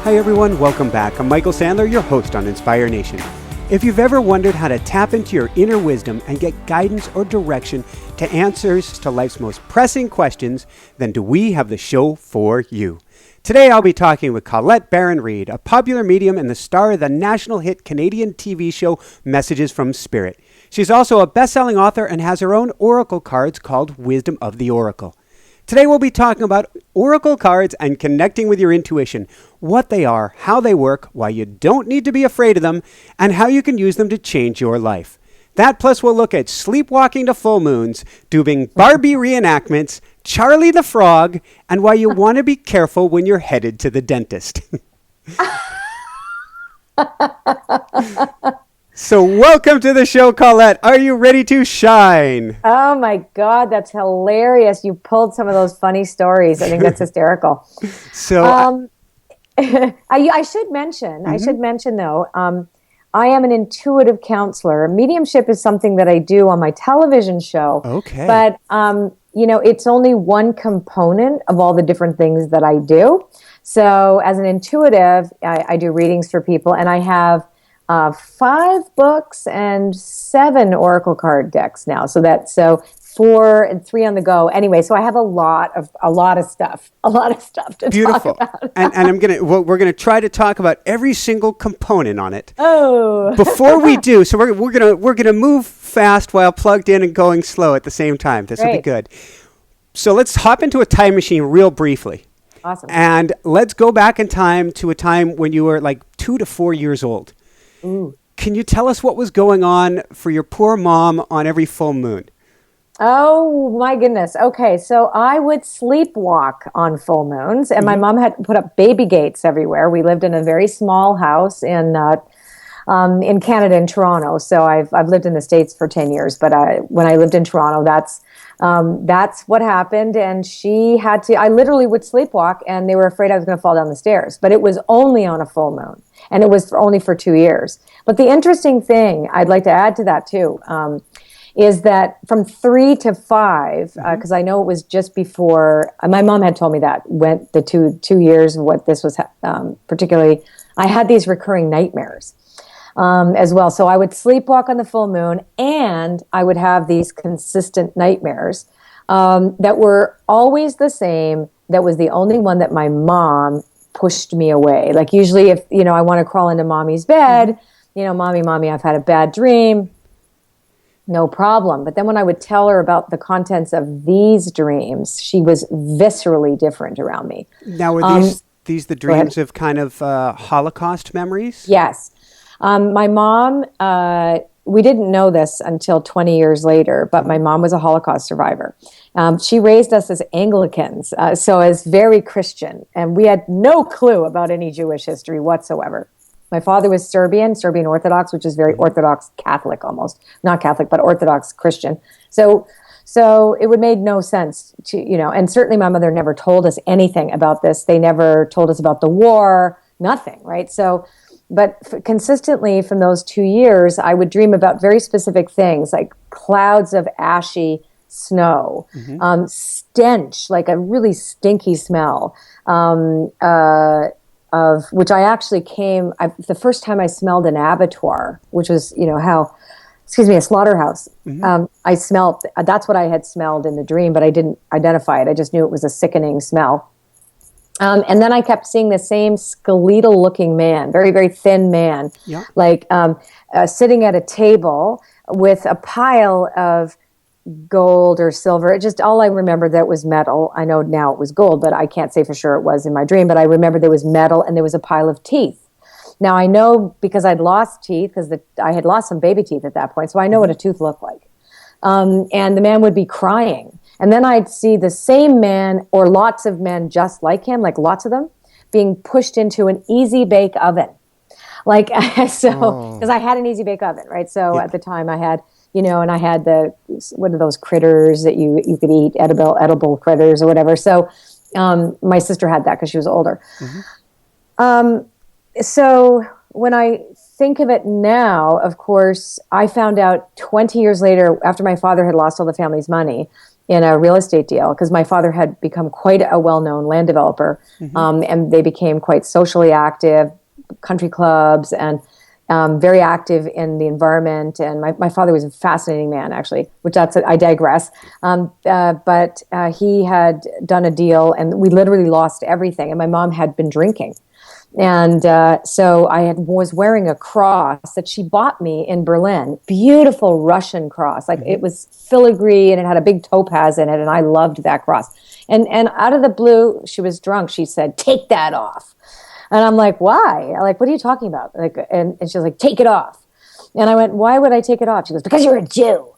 Hi everyone, welcome back. I'm Michael Sandler, your host on Inspire Nation. If you've ever wondered how to tap into your inner wisdom and get guidance or direction to answers to life's most pressing questions, then do we have the show for you. Today I'll be talking with Colette Baron-Reid, a popular medium and the star of the national hit Canadian TV show Messages from Spirit. She's also a best-selling author and has her own oracle cards called Wisdom of the Oracle. Today we'll be talking about oracle cards and connecting with your intuition, what they are, how they work, why you don't need to be afraid of them, and how you can use them to change your life. That plus we'll look at sleepwalking to full moons, doing Barbie reenactments, Charlie the Frog, and why you want to be careful when you're headed to the dentist. So welcome to the show, Colette. Are you ready to shine? Oh my God, that's hilarious. You pulled some of those funny stories. I think that's hysterical. So I should mention though, I am an intuitive counselor. Mediumship is something that I do on my television show. Okay. But, it's only one component of all the different things that I do. So as an intuitive, I do readings for people, and I have 5 books and 7 oracle card decks now. So 4 and 3 on the go. Anyway, so I have a lot of stuff to beautiful. talk about. and we're gonna try to talk about every single component on it. Oh, before we do, so we're gonna move fast while plugged in and going slow at the same time. This will be good. So let's hop into a time machine real briefly. Awesome. And let's go back in time to a time when you were like 2 to 4 years old. Ooh. Can you tell us what was going on for your poor mom on every full moon? Oh my goodness. Okay, so I would sleepwalk on full moons, and my mom had put up baby gates everywhere. We lived in a very small house in Canada, in Toronto. So I've lived in the States for 10 years, but when I lived in Toronto, that's what happened. And I literally would sleepwalk, and they were afraid I was going to fall down the stairs. But it was only on a full moon, and it was only for 2 years. But the interesting thing I'd like to add to that too, is that from 3 to 5, because I know it was just before, my mom had told me that went the two years, what this was particularly, I had these recurring nightmares as well. So I would sleepwalk on the full moon, and I would have these consistent nightmares that were always the same. That was the only one that my mom pushed me away. Like usually if, I want to crawl into mommy's bed, mommy, I've had a bad dream. No problem. But then when I would tell her about the contents of these dreams, she was viscerally different around me. Now, were these the dreams of kind of Holocaust memories? Yes. My mom, we didn't know this until 20 years later, but my mom was a Holocaust survivor. She raised us as Anglicans, so as very Christian, and we had no clue about any Jewish history whatsoever. My father was Serbian Orthodox, which is very Orthodox Catholic almost. Not Catholic, but Orthodox Christian. So it would make no sense to, and certainly my mother never told us anything about this. They never told us about the war, nothing, right? So, but consistently from those 2 years, I would dream about very specific things like clouds of ashy snow, stench, like a really stinky smell, of which I actually the first time I smelled an abattoir, which was, a slaughterhouse. I smelled, that's what I had smelled in the dream, but I didn't identify it. I just knew it was a sickening smell. And then I kept seeing the same skeletal looking man, very, very thin man, sitting at a table with a pile of gold or silver. All I remember that was metal. I know now it was gold, but I can't say for sure it was in my dream, but I remember there was metal and there was a pile of teeth. Now I know because I'd lost teeth, because I had lost some baby teeth at that point, so I know what a tooth looked like. And the man would be crying. And then I'd see the same man or lots of men just like him, like lots of them, being pushed into an easy bake oven. Because I had an easy bake oven, right? So at the time I had, and I had what are those critters that you could eat, edible critters or whatever. So my sister had that because she was older. So when I think of it now, of course, I found out 20 years later, after my father had lost all the family's money, in a real estate deal because my father had become quite a well-known land developer, and they became quite socially active, country clubs, and very active in the environment. And my father was a fascinating man, actually, I digress. But he had done a deal and we literally lost everything. And my mom had been drinking. And so was wearing a cross that she bought me in Berlin, beautiful Russian cross. Like it was filigree and it had a big topaz in it. And I loved that cross. And out of the blue, she was drunk. She said, "Take that off." And I'm like, "Why?" Like, "What are you talking about?" Like, and she was like, "Take it off." And I went, "Why would I take it off?" She goes, "Because you're a Jew."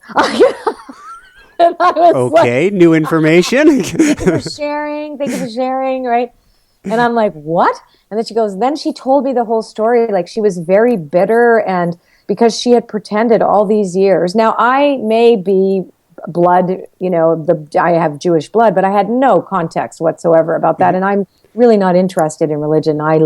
And I was okay, like, new information. Thank you for sharing, right? And I'm like, "What?" And then she goes, then she told me the whole story. Like, she was very bitter, and because she had pretended all these years. Now, I may be blood, I have Jewish blood, but I had no context whatsoever about that. And I'm really not interested in religion. I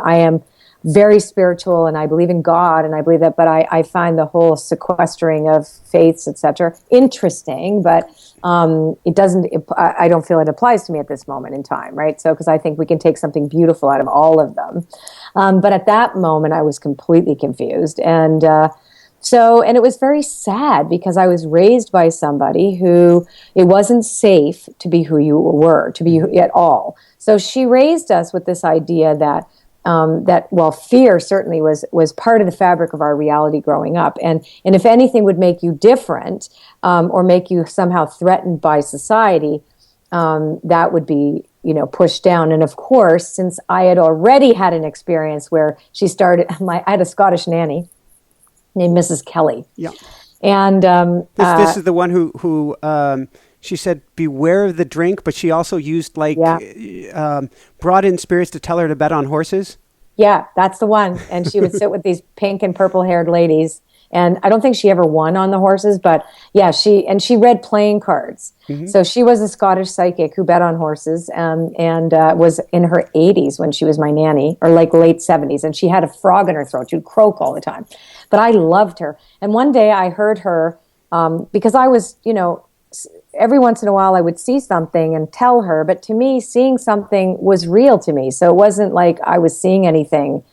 am very spiritual and I believe in God and I believe that, but I find the whole sequestering of faiths, etc., interesting, but I don't feel it applies to me at this moment in time, right? So, because I think we can take something beautiful out of all of them. But at that moment, I was completely confused. And it was very sad because I was raised by somebody who it wasn't safe to be who you were, to be at all. So she raised us with this idea that fear certainly was part of the fabric of our reality growing up. And if anything would make you different or make you somehow threatened by society, that would be, pushed down. And of course, since I had already had an experience where I had a Scottish nanny named Mrs. Kelly. Yeah. And this is the one who she said, beware of the drink, but she also used brought in spirits to tell her to bet on horses. Yeah, that's the one. And she would sit with these pink and purple haired ladies. And I don't think she ever won on the horses, but yeah, she read playing cards. Mm-hmm. So she was a Scottish psychic who bet on horses and was in her 80s when she was my nanny, or like late 70s. And she had a frog in her throat. She would croak all the time. But I loved her. And one day I heard her, because I was, every once in a while I would see something and tell her, but to me, seeing something was real to me. So it wasn't like I was seeing anything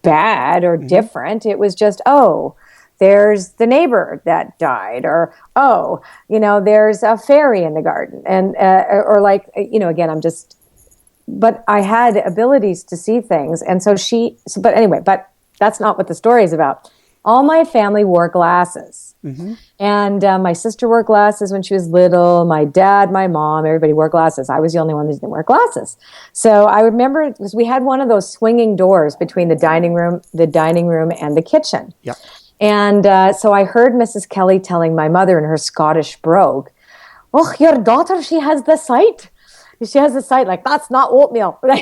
bad or different. It was just, there's the neighbor that died, or, there's a fairy in the garden. And, again, but I had abilities to see things. And so but that's not what the story is about. All my family wore glasses. Mm-hmm. And my sister wore glasses when she was little. My dad, my mom, everybody wore glasses. I was the only one that didn't wear glasses. So I remember because we had one of those swinging doors between the dining room and the kitchen. Yeah. And so I heard Mrs. Kelly telling my mother in her Scottish brogue, "Oh, your daughter, she has the sight. She has the sight. Like, that's not oatmeal." But I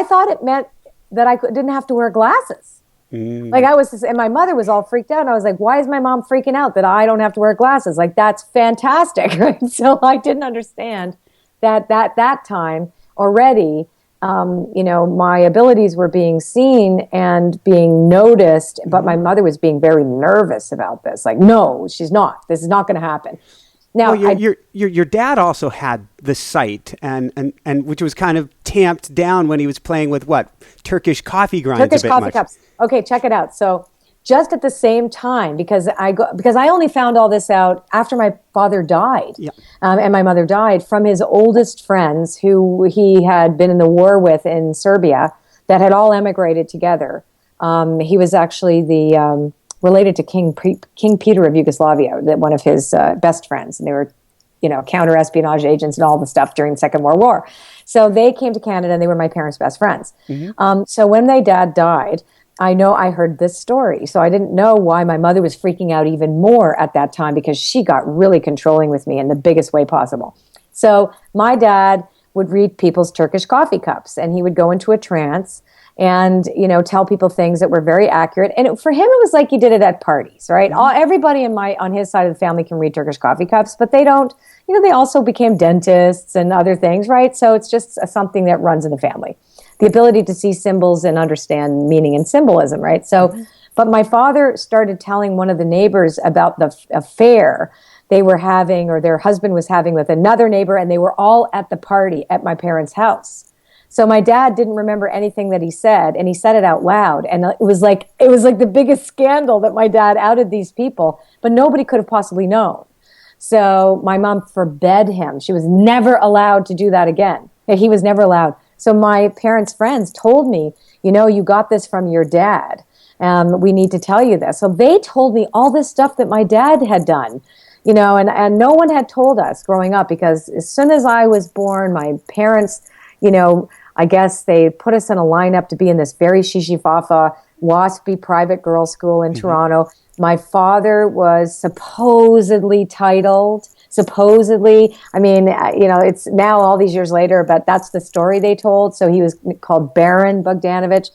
thought it meant that I didn't have to wear glasses. Like and my mother was all freaked out. And I was like, why is my mom freaking out that I don't have to wear glasses? Like, that's fantastic, right? So I didn't understand that time already, my abilities were being seen and being noticed, but my mother was being very nervous about this. Like, no, she's not. This is not going to happen. Now, your dad also had the sight, and which was kind of tamped down when he was playing with Turkish coffee grinds. Turkish coffee cups. Okay, check it out. So just at the same time, because I only found all this out after my father died, and my mother died, from his oldest friends who he had been in the war with in Serbia that had all emigrated together. He was actually related to King Peter of Yugoslavia, one of his best friends, and they were, counter-espionage agents and all the stuff during the Second World War. So they came to Canada, and they were my parents' best friends. Mm-hmm. So when my dad died, I heard this story. So I didn't know why my mother was freaking out even more at that time, because she got really controlling with me in the biggest way possible. So my dad would read people's Turkish coffee cups, and he would go into a trance and, tell people things that were very accurate. And for him, it was like he did it at parties, right? Mm-hmm. Everybody on his side of the family can read Turkish coffee cups, but they don't, they also became dentists and other things, right? So it's just something that runs in the family. The ability to see symbols and understand meaning and symbolism, right? So, But my father started telling one of the neighbors about the affair they were having, or their husband was having, with another neighbor, and they were all at the party at my parents' house. So my dad didn't remember anything that he said, and he said it out loud. And it was like the biggest scandal that my dad outed these people, but nobody could have possibly known. So my mom forbade him. She was never allowed to do that again. He was never allowed. So my parents' friends told me, you got this from your dad. We need to tell you this. So they told me all this stuff that my dad had done. And no one had told us growing up, because as soon as I was born, my parents, I guess they put us in a lineup to be in this very shishi-fafa, waspy private girls' school in Toronto. My father was supposedly titled, it's now all these years later, but that's the story they told. So he was called Baron Bogdanovich,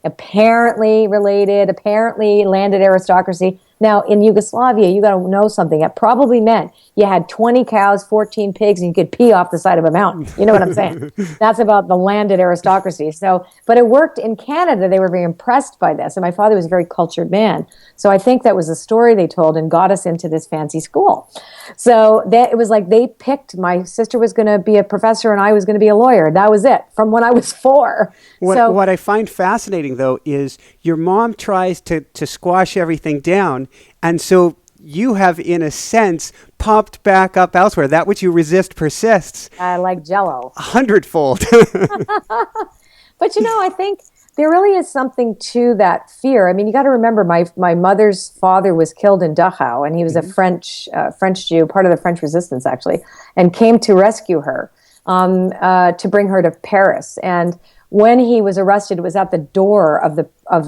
apparently related, apparently landed aristocracy. Now, in Yugoslavia, you got to know something. It probably meant you had 20 cows, 14 pigs, and you could pee off the side of a mountain. You know what I'm saying? That's about the landed aristocracy. So, but it worked in Canada. They were very impressed by this. And my father was a very cultured man. So I think that was the story they told and got us into this fancy school. So it was like they picked, my sister was going to be a professor and I was going to be a lawyer. That was it from when I was 4. What I find fascinating, though, is your mom tries to squash everything down. And so you have, in a sense, popped back up elsewhere. That which you resist persists. Like Jell-O. 100-fold. But, I think there really is something to that fear. I mean, you got to remember, my mother's father was killed in Dachau, and he was a French Jew, part of the French resistance, actually, and came to rescue her, to bring her to Paris. And when he was arrested, it was at the door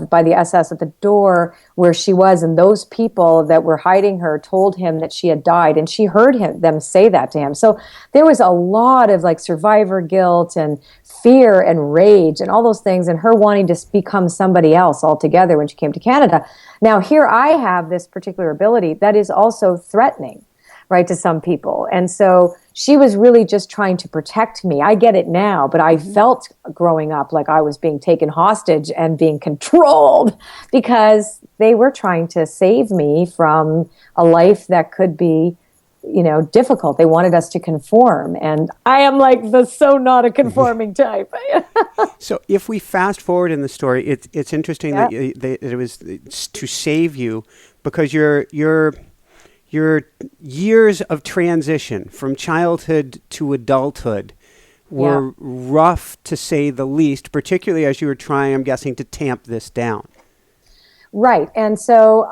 by the SS, at the door where she was, and those people that were hiding her told him that she had died, and she heard them say that to him. So there was a lot of like survivor guilt and fear and rage and all those things, and her wanting to become somebody else altogether when she came to Canada. Now here I have this particular ability that is also threatening, right, to some people. And so she was really just trying to protect me. I get it now, but I felt growing up like I was being taken hostage and being controlled because they were trying to save me from a life that could be, difficult. They wanted us to conform. And I am like so not a conforming type. So if we fast forward in the story, it's interesting that it was to save you, because your years of transition from childhood to adulthood were rough, to say the least, particularly as you were trying, I'm guessing, to tamp this down. Right. And so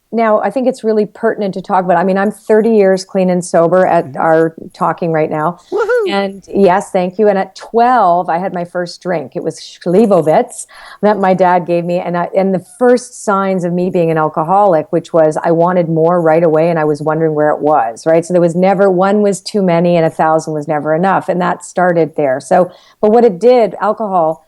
now I think it's really pertinent to talk about. I mean, I'm 30 years clean and sober at our talking right now. Woohoo! And yes, thank you. And at 12, I had my first drink. It was Schlivovitz that my dad gave me. And the first signs of me being an alcoholic, which was I wanted more right away and I was wondering where it was, right? So there was never, one was too many and 1,000 was never enough. And that started there. So, but what it did, alcohol,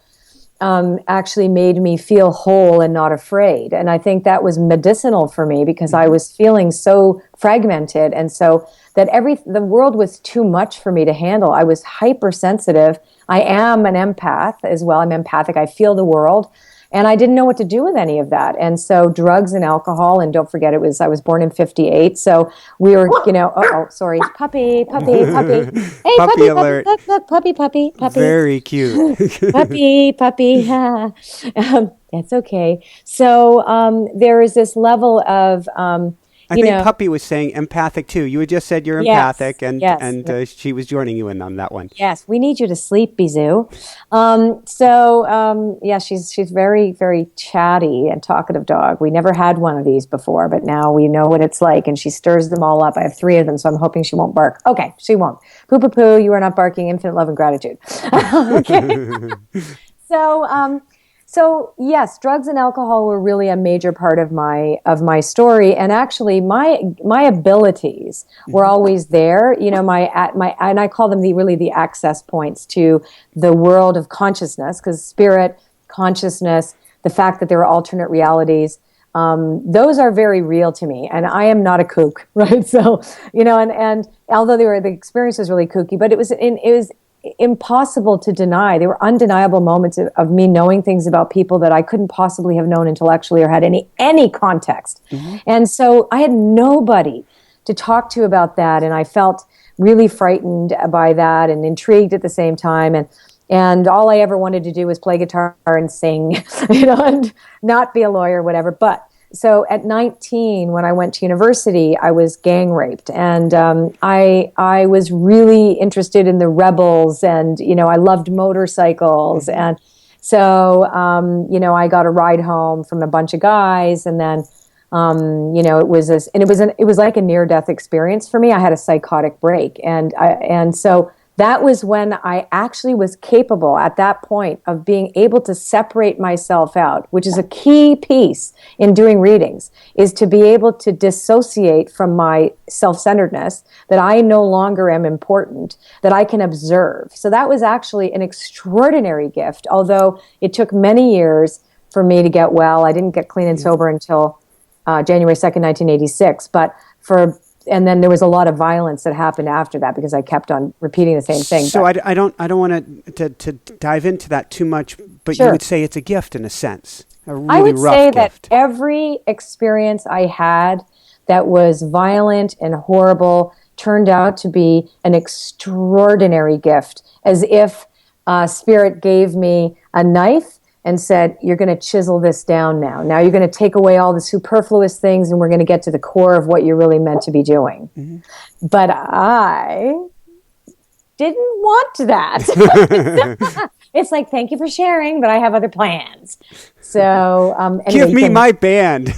actually made me feel whole and not afraid. And I think that was medicinal for me because I was feeling so fragmented. And so that the world was too much for me to handle. I was hypersensitive. I am an empath as well. I'm empathic. I feel the world. And I didn't know what to do with any of that. And so drugs and alcohol, and don't forget I was born in 58. So we were, sorry, puppy. Hey, puppy alert. Look, puppy. Very cute. puppy. That's okay. So there is this level of, I think Puppy was saying empathic too. You had just said you're empathic, and she was joining you in on that one. Yes, we need you to sleep, Bizou. She's very, very chatty and talkative dog. We never had one of these before, but now we know what it's like, and she stirs them all up. I have 3 of them, so I'm hoping she won't bark. Okay, she won't. Poo, you are not barking. Infinite love and gratitude. Okay. So yes, drugs and alcohol were really a major part of my story, and actually my abilities were always there. And I call them the access points to the world of consciousness, because spirit, consciousness, the fact that there are alternate realities, those are very real to me, and I am not a kook, right? So and although the experience was really kooky, but it was impossible to deny. They were undeniable moments of me knowing things about people that I couldn't possibly have known intellectually or had any context. And so I had nobody to talk to about that, and I felt really frightened by that and intrigued at the same time. And all I ever wanted to do was play guitar and sing, and not be a lawyer, whatever. But so at 19, when I went to university, I was gang raped, and I was really interested in the rebels, and I loved motorcycles, and so I got a ride home from a bunch of guys, and then it was like a near-death experience for me. I had a psychotic break, and so that was when I actually was capable at that point of being able to separate myself out, which is a key piece in doing readings, is to be able to dissociate from my self-centeredness, that I no longer am important, that I can observe. So that was actually an extraordinary gift, although it took many years for me to get well. I didn't get clean and sober until January 2nd, 1986, and then there was a lot of violence that happened after that because I kept on repeating the same thing. So I don't want to dive into that too much, but Sure. You would say it's a gift in a sense, a really I would rough say gift. that every experience I had that was violent and horrible turned out to be an extraordinary gift, as if Spirit gave me a knife and said, you're going to chisel this down now. Now you're going to take away all the superfluous things and we're going to get to the core of what you're really meant to be doing. But I didn't want that. It's like, thank you for sharing, but I have other plans. So anyway, Give me my band.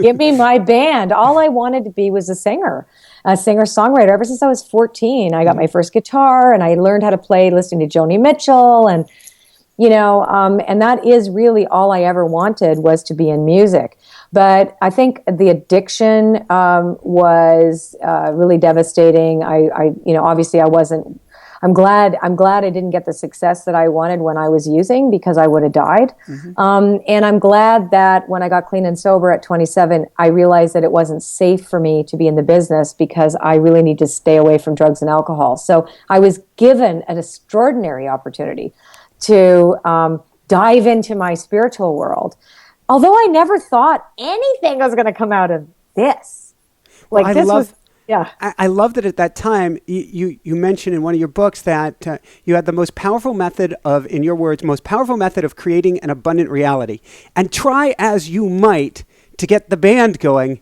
give me my band. All I wanted to be was a singer-songwriter. Ever since I was 14, I got my first guitar and I learned how to play listening to Joni Mitchell, and and that is really all I ever wanted, was to be in music. But I think the addiction was really devastating. Obviously I wasn't. I'm glad I didn't get the success that I wanted when I was using, because I would have died. And I'm glad that when I got clean and sober at 27, I realized that it wasn't safe for me to be in the business, because I really need to stay away from drugs and alcohol. So I was given an extraordinary opportunity to dive into my spiritual world, although I never thought anything was going to come out of this. I love that at that time you mentioned in one of your books that you had the most powerful method of, in your words, most powerful method of creating an abundant reality. And try as you might to get the band going,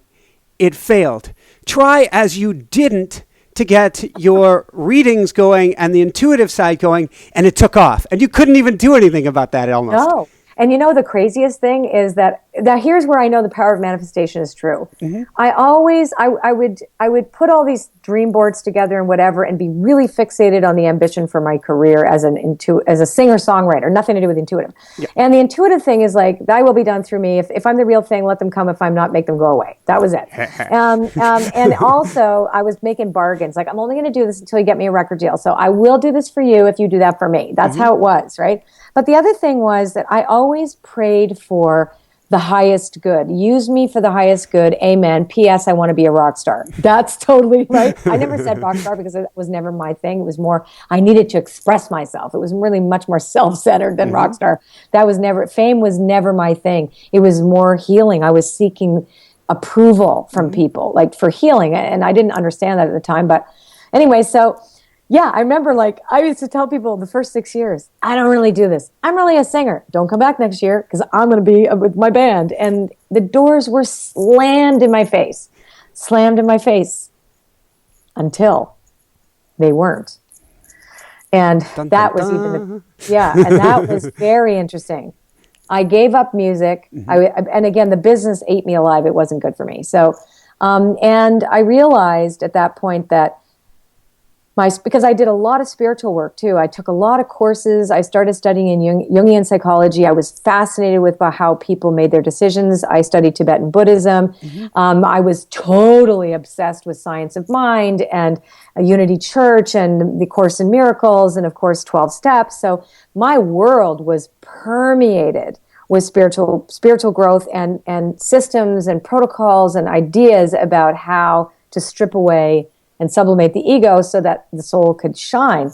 it failed. Try as you didn't to get your readings going and the intuitive side going, and it took off. And you couldn't even do anything about that almost. No. And the craziest thing is that here's where I know the power of manifestation is true. I would put all these dream boards together and whatever, and be really fixated on the ambition for my career as a singer-songwriter, nothing to do with intuitive. Yeah. And the intuitive thing is like, thy will be done through me. If I'm the real thing, let them come. If I'm not, make them go away. That was it. And also I was making bargains. Like, I'm only going to do this until you get me a record deal. So I will do this for you if you do that for me. That's how it was, right? But the other thing was that I always prayed for the highest good. Use me for the highest good. Amen. P.S. I want to be a rock star. That's totally right. I never said rock star because it was never my thing. It was more, I needed to express myself. It was really much more self-centered than rock star. Fame was never my thing. It was more healing. I was seeking approval from people, like for healing. And I didn't understand that at the time. But anyway, so yeah, I remember, like, I used to tell people the first 6 years, I don't really do this. I'm really a singer. Don't come back next year because I'm going to be with my band. And the doors were slammed in my face until they weren't. And that was very interesting. I gave up music. And again, the business ate me alive. It wasn't good for me. So, and I realized at that point that because I did a lot of spiritual work too. I took a lot of courses. I started studying in Jungian psychology. I was fascinated with how people made their decisions. I studied Tibetan Buddhism. I was totally obsessed with science of mind and a Unity Church and the Course in Miracles and, of course, 12 Steps. So my world was permeated with spiritual growth and systems and protocols and ideas about how to strip away and sublimate the ego so that the soul could shine.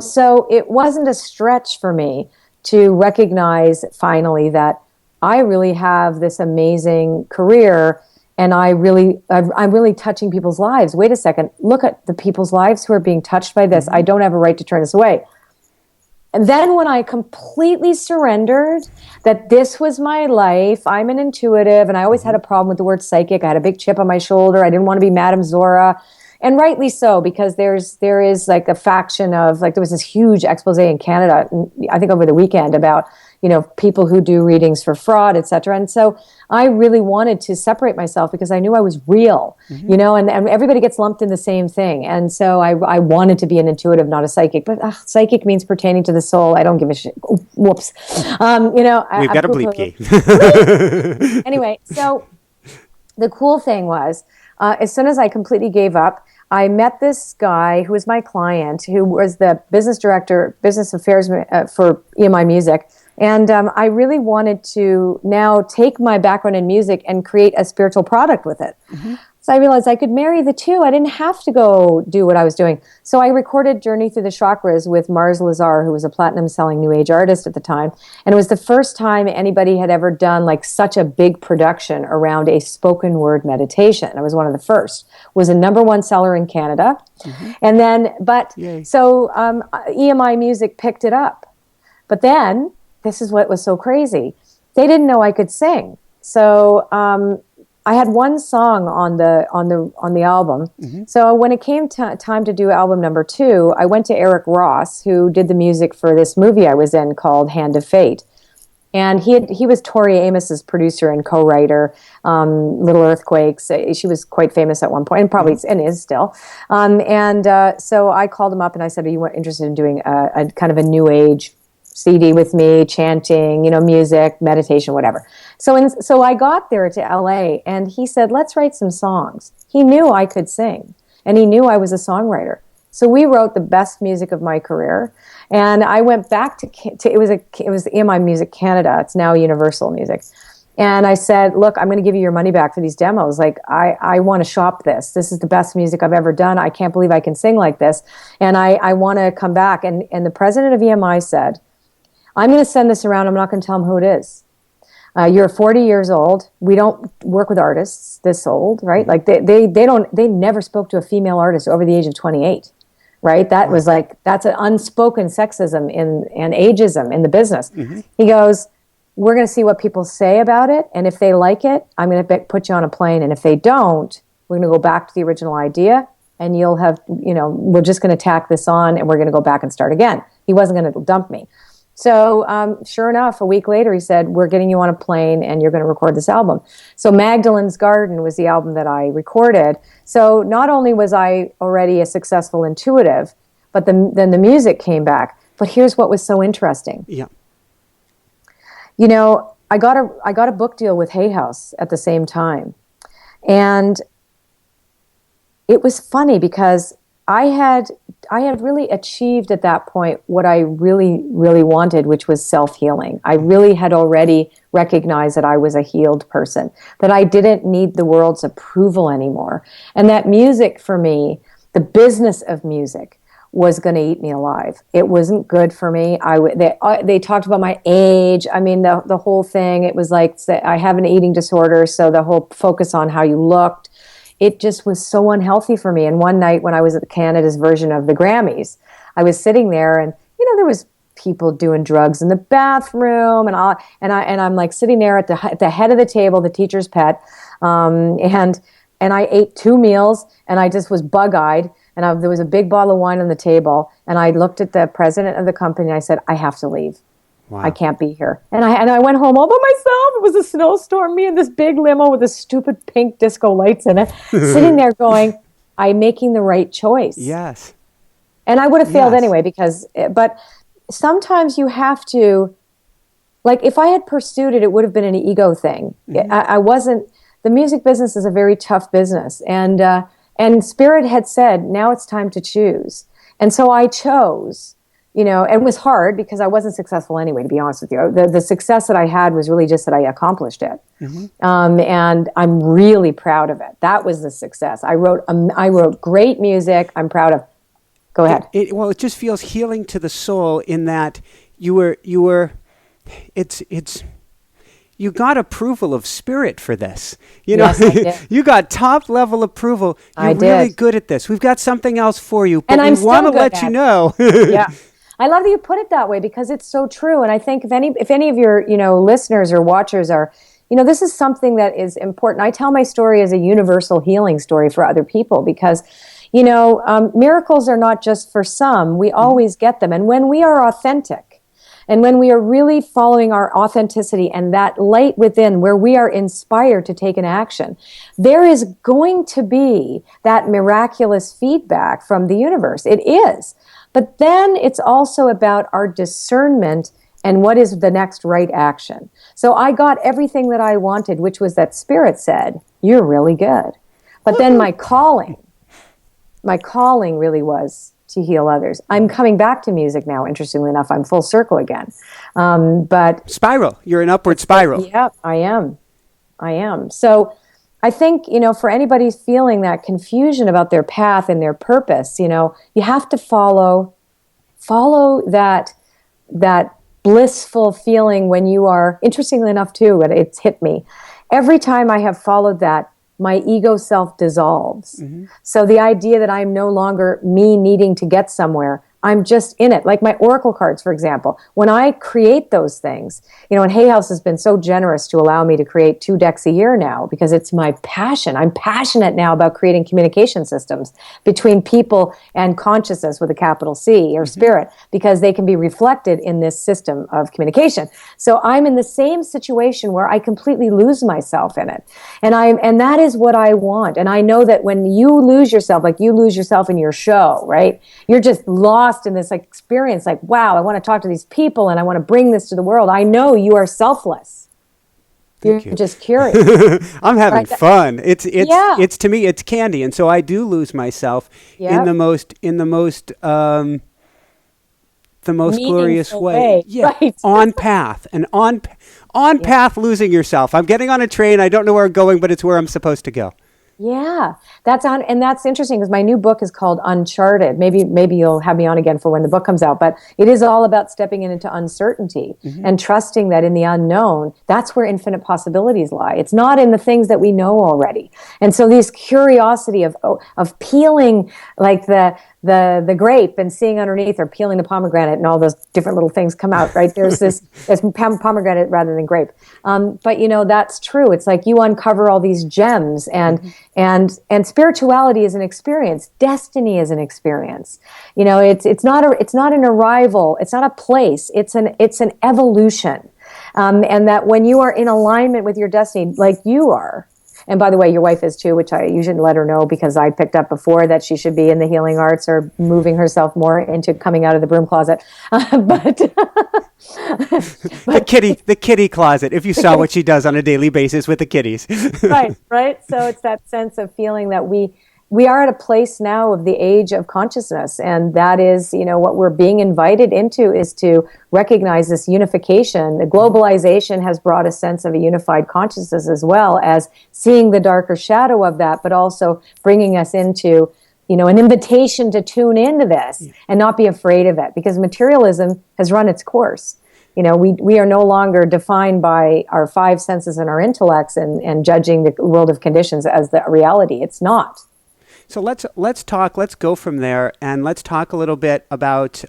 So it wasn't a stretch for me to recognize finally that I really have this amazing career, and I'm really touching people's lives. Wait a second, look at the people's lives who are being touched by this. I don't have a right to turn this away. And then when I completely surrendered that this was my life, I'm an intuitive, and I always had a problem with the word psychic. I had a big chip on my shoulder. I didn't want to be Madame Zora. And rightly so, because there is like a faction of, like, there was this huge expose in Canada, I think over the weekend, about, people who do readings for fraud, et cetera. And so I really wanted to separate myself because I knew I was real, and everybody gets lumped in the same thing. And so I wanted to be an intuitive, not a psychic. But psychic means pertaining to the soul. I don't give a shit. Oh, whoops. We've got a bleep key. Anyway, so the cool thing was, as soon as I completely gave up, I met this guy who was my client, who was the business director, business affairs for EMI Music. And I really wanted to now take my background in music and create a spiritual product with it. So I realized I could marry the two. I didn't have to go do what I was doing. So I recorded Journey Through the Chakras with Mars Lazar, who was a platinum-selling New Age artist at the time. And it was the first time anybody had ever done like such a big production around a spoken word meditation. I was one of the first. It was a #1 seller in Canada. And then, EMI Music picked it up. But then, this is what was so crazy. They didn't know I could sing. So I had one song on the album. So when it came time to do album number 2, I went to Eric Ross, who did the music for this movie I was in called Hand of Fate. And he was Tori Amos's producer and co-writer, Little Earthquakes. She was quite famous at one point, and probably and is still. So I called him up and I said, "Are you interested in doing a kind of a new age CD with me, chanting, music, meditation, whatever." So I got there to LA, and he said, "Let's write some songs." He knew I could sing, and he knew I was a songwriter. So we wrote the best music of my career, and I went back to it was EMI Music Canada. It's now Universal Music. And I said, "Look, I'm going to give you your money back for these demos. Like, I want to shop this. This is the best music I've ever done. I can't believe I can sing like this. And I want to come back." And the president of EMI said, "I'm going to send this around. I'm not going to tell them who it is. You're 40 years old. We don't work with artists this old, right? Like they never spoke to a female artist over the age of 28, right? That was like, that's an unspoken sexism and ageism in the business." He goes, "We're going to see what people say about it. And if they like it, I'm going to put you on a plane. And if they don't, we're going to go back to the original idea. And you'll have, we're just going to tack this on and we're going to go back and start again." He wasn't going to dump me. So sure enough, a week later, he said, "We're getting you on a plane and you're going to record this album." So Magdalene's Garden was the album that I recorded. So not only was I already a successful intuitive, but then the music came back. But here's what was so interesting. Yeah. I got a book deal with Hay House at the same time. And it was funny because I had really achieved at that point what I really, really wanted, which was self-healing. I really had already recognized that I was a healed person, that I didn't need the world's approval anymore. And that music for me, the business of music, was going to eat me alive. It wasn't good for me. They talked about my age. I mean, the whole thing, it was like, I have an eating disorder, so the whole focus on how you looked, it just was so unhealthy for me. And one night when I was at Canada's version of the Grammys, I was sitting there and, there was people doing drugs in the bathroom and I'm like sitting there at the head of the table, the teacher's pet. And I ate 2 meals and I just was bug-eyed. And there was a big bottle of wine on the table. And I looked at the president of the company and I said, "I have to leave. Wow. I can't be here." And I went home all by myself. It was a snowstorm, me in this big limo with the stupid pink disco lights in it, sitting there going, "I'm making the right choice." Yes. And I would have failed anyway but sometimes you have to, like, if I had pursued it, it would have been an ego thing. I wasn't, the music business is a very tough business. And Spirit had said, now it's time to choose. And so I chose. And it was hard because I wasn't successful anyway, to be honest with you. The success that I had was really just that I accomplished it. And I'm really proud of it. That was the success. I wrote great music. I'm proud of Go ahead. Well, it just feels healing to the soul in that you got approval of spirit for this. Yes, I did. You got top level approval. You're really good at this. We've got something else for you, but we want to let you know. Yeah. I love that you put it that way because it's so true. And I think if any of your, listeners or watchers are, this is something that is important. I tell my story as a universal healing story for other people because, miracles are not just for some. We always get them. And when we are authentic, and when we are really following our authenticity and that light within where we are inspired to take an action, there is going to be that miraculous feedback from the universe. It is. But then it's also about our discernment and what is the next right action. So I got everything that I wanted, which was that spirit said, you're really good. But then my calling really was to heal others. I'm coming back to music now, interestingly enough. I'm full circle again. But spiral. You're an upward spiral. Yeah, I am. So I think, for anybody feeling that confusion about their path and their purpose, you have to follow that blissful feeling when you are, interestingly enough too, it's hit me. Every time I have followed that, my ego self dissolves. Mm-hmm. So the idea that I'm no longer me needing to get somewhere, I'm just in it. Like my Oracle cards, for example. When I create those things, and Hay House has been so generous to allow me to create 2 decks a year now because it's my passion. I'm passionate now about creating communication systems between people and consciousness with a capital C or spirit because they can be reflected in this system of communication. So I'm in the same situation where I completely lose myself in it. And that is what I want. And I know that when you lose yourself, like you lose yourself in your show, right? You're just lost in this experience, like, wow, I want to talk to these people and I want to bring this to the world. I know you are selfless. You're just curious. I'm having fun. It's to me, it's candy. And so I do lose myself in the most glorious way. Yeah. Right. On path and on path, losing yourself. I'm getting on a train. I don't know where I'm going, but it's where I'm supposed to go. Yeah, that's interesting because my new book is called Uncharted. Maybe you'll have me on again for when the book comes out, but it is all about stepping into uncertainty and trusting that in the unknown, that's where infinite possibilities lie. It's not in the things that we know already. And so this curiosity of peeling like the grape and seeing underneath, or peeling the pomegranate and all those different little things come out, right? There's pomegranate rather than grape. But that's true. It's like you uncover all these gems and spirituality is an experience. Destiny is an experience. It's not an arrival. It's not a place. It's an evolution. And that when you are in alignment with your destiny, like you are, and by the way, your wife is too, which I usually let her know because I picked up before that she should be in the healing arts or moving herself more into coming out of the broom closet. But the kitty closet, if you saw what she does on a daily basis with the kitties. Right. So it's that sense of feeling that we are at a place now of the age of consciousness, and that is, what we're being invited into is to recognize this unification. The globalization has brought a sense of a unified consciousness as well as seeing the darker shadow of that, but also bringing us into, an invitation to tune into this and not be afraid of it, because materialism has run its course. We are no longer defined by our 5 senses and our intellects and judging the world of conditions as the reality. It's not. So let's go from there, and let's talk a little bit about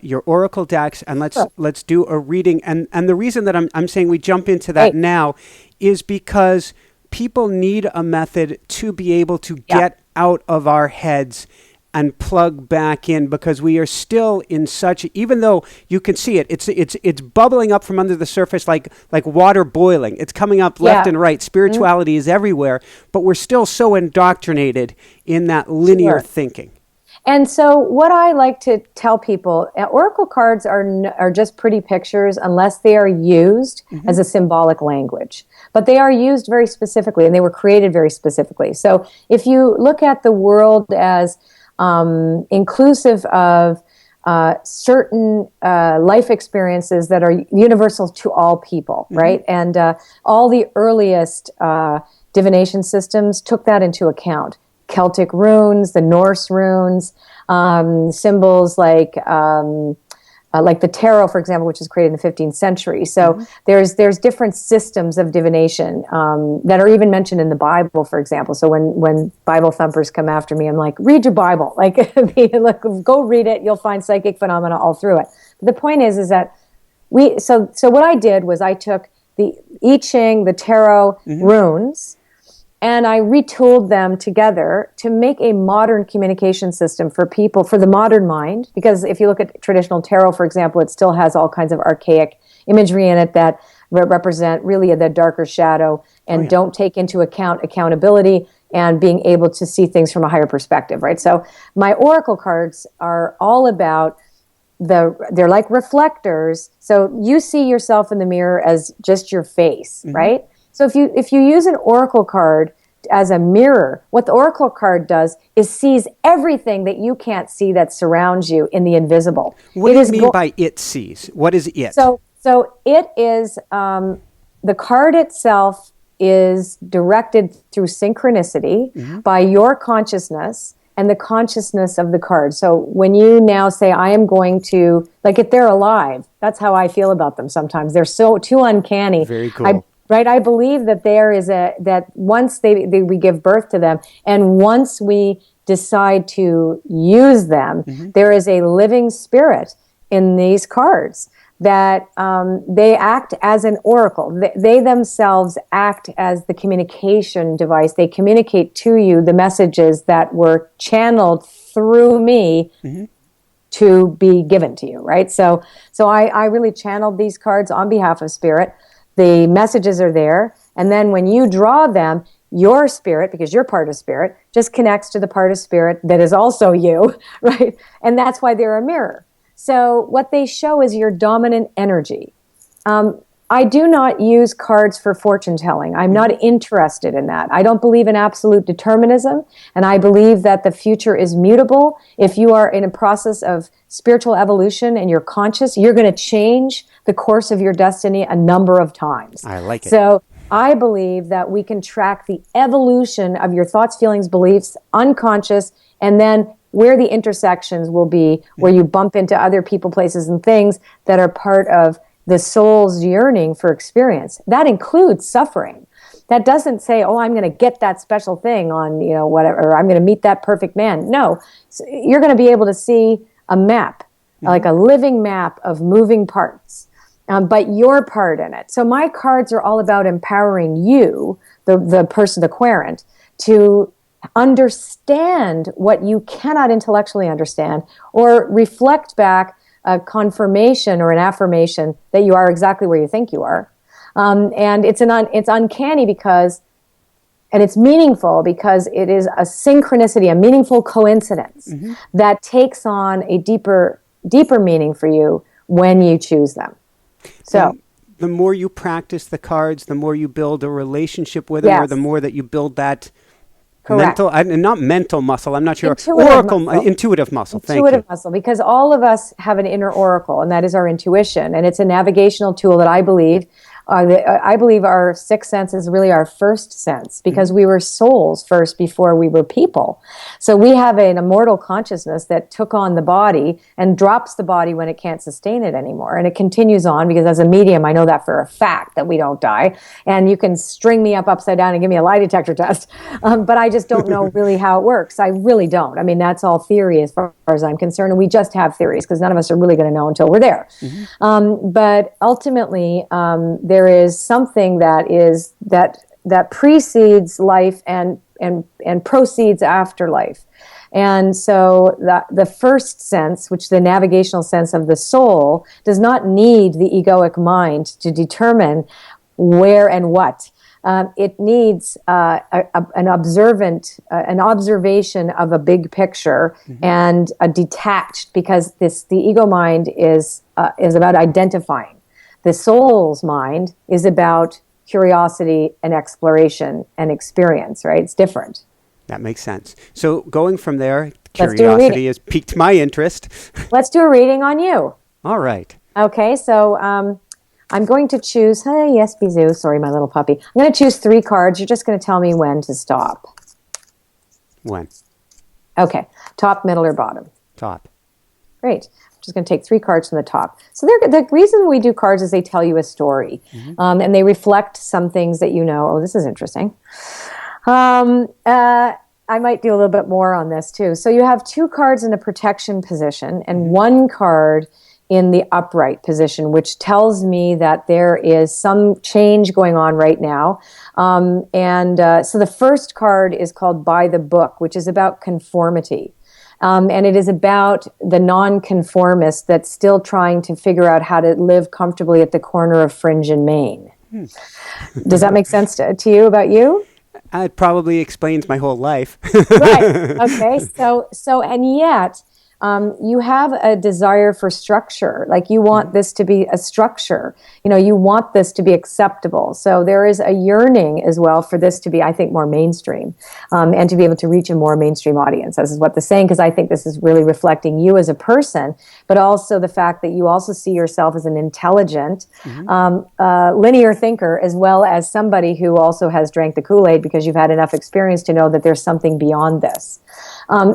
your Oracle decks, and let's do a reading. And the reason that I'm saying we jump into that now is because people need a method to be able to get out of our heads and plug back in, because we are still in such, even though you can see it, it's bubbling up from under the surface like water boiling. It's coming up left and right. Spirituality is everywhere, but we're still so indoctrinated in that linear thinking. And so what I like to tell people, Oracle cards are just pretty pictures unless they are used as a symbolic language. But they are used very specifically, and they were created very specifically. So if you look at the world as inclusive of certain life experiences that are universal to all people, right? And all the earliest divination systems took that into account. Celtic runes, the Norse runes, symbols like the tarot, for example, which was created in the 15th century. So there's different systems of divination that are even mentioned in the Bible, for example. So when Bible thumpers come after me, I'm like, read your Bible. Like, go read it. You'll find psychic phenomena all through it. But the point is that so what I did was I took the I Ching, the tarot runes, and I retooled them together to make a modern communication system for people, for the modern mind. Because if you look at traditional tarot, for example, it still has all kinds of archaic imagery in it that represent really the darker shadow and don't take into account accountability and being able to see things from a higher perspective, right? So my oracle cards are all about they're like reflectors. So you see yourself in the mirror as just your face, right? So if you use an oracle card as a mirror, what the oracle card does is sees everything that you can't see that surrounds you in the invisible. What do you mean by it sees? What is it? So it is the card itself is directed through synchronicity by your consciousness and the consciousness of the card. So when you now say, I am going to, like if they're alive, that's how I feel about them sometimes. They're so too uncanny. Very cool. I believe that that once we give birth to them, and once we decide to use them, there is a living spirit in these cards that they act as an oracle. They themselves act as the communication device. They communicate to you the messages that were channeled through me to be given to you, right? So I really channeled these cards on behalf of spirit. The messages are there. And then when you draw them, your spirit, because you're part of spirit, just connects to the part of spirit that is also you, right? And that's why they're a mirror. So what they show is your dominant energy. I do not use cards for fortune telling. I'm not interested in that. I don't believe in absolute determinism, and I believe that the future is mutable. If you are in a process of spiritual evolution and you're conscious, you're going to change the course of your destiny a number of times. I like it. So I believe that we can track the evolution of your thoughts, feelings, beliefs, unconscious, and then where the intersections will be, where you bump into other people, places, and things that are part of the soul's yearning for experience. That includes suffering. That doesn't say, oh, I'm going to get that special thing on, whatever, or I'm going to meet that perfect man. No, you're going to be able to see a map, like a living map of moving parts, but your part in it. So my cards are all about empowering you, the person, the querent, to understand what you cannot intellectually understand, or reflect back a confirmation or an affirmation that you are exactly where you think you are. And it's uncanny because, and it's meaningful because it is a synchronicity, a meaningful coincidence that takes on a deeper meaning for you when you choose them. So the more you practice the cards, the more you build a relationship with them, or the more that you build that not mental muscle, I'm not sure. Intuitive muscle. Intuitive muscle, because all of us have an inner oracle, and that is our intuition. And it's a navigational tool that I believe our sixth sense is really our first sense, because we were souls first before we were people. So we have an immortal consciousness that took on the body and drops the body when it can't sustain it anymore. And it continues on, because as a medium, I know that for a fact that we don't die. And you can string me up upside down and give me a lie detector test. But I just don't know really how it works. I really don't. I mean, that's all theory as far as I'm concerned. And we just have theories, because none of us are really going to know until we're there. But ultimately, there is something that precedes life and proceeds after life. And so the first sense, which the navigational sense of the soul, does not need the egoic mind to determine where and what. It needs an observation of a big picture and a detached, because the ego mind is about identifying. The soul's mind is about curiosity and exploration and experience, right? It's different. That makes sense. So going from there, curiosity has piqued my interest. Let's do a reading on you. All right. Okay, so I'm going to choose, yes, Bizou, sorry, my little puppy. I'm going to choose 3 cards. You're just going to tell me when to stop. When? Okay. Top, middle, or bottom? Top. Great. I'm just going to take 3 cards from the top. So the reason we do cards is they tell you a story, and they reflect some things that you know. Oh, this is interesting. I might do a little bit more on this too. So you have 2 cards in the protection position and 1 card in the upright position, which tells me that there is some change going on right now. So the first card is called By the Book, which is about conformity. And it is about the nonconformist that's still trying to figure out how to live comfortably at the corner of Fringe and Main. Does that make sense to you about you? It probably explains my whole life. Right. Okay. So, and yet, you have a desire for structure. Like you want this to be a structure. You know, you want this to be acceptable. So there is a yearning as well for this to be, I think, more mainstream, and to be able to reach a more mainstream audience. This is what they're saying, because I think this is really reflecting you as a person, but also the fact that you also see yourself as an intelligent, linear thinker, as well as somebody who also has drank the Kool-Aid because you've had enough experience to know that there's something beyond this.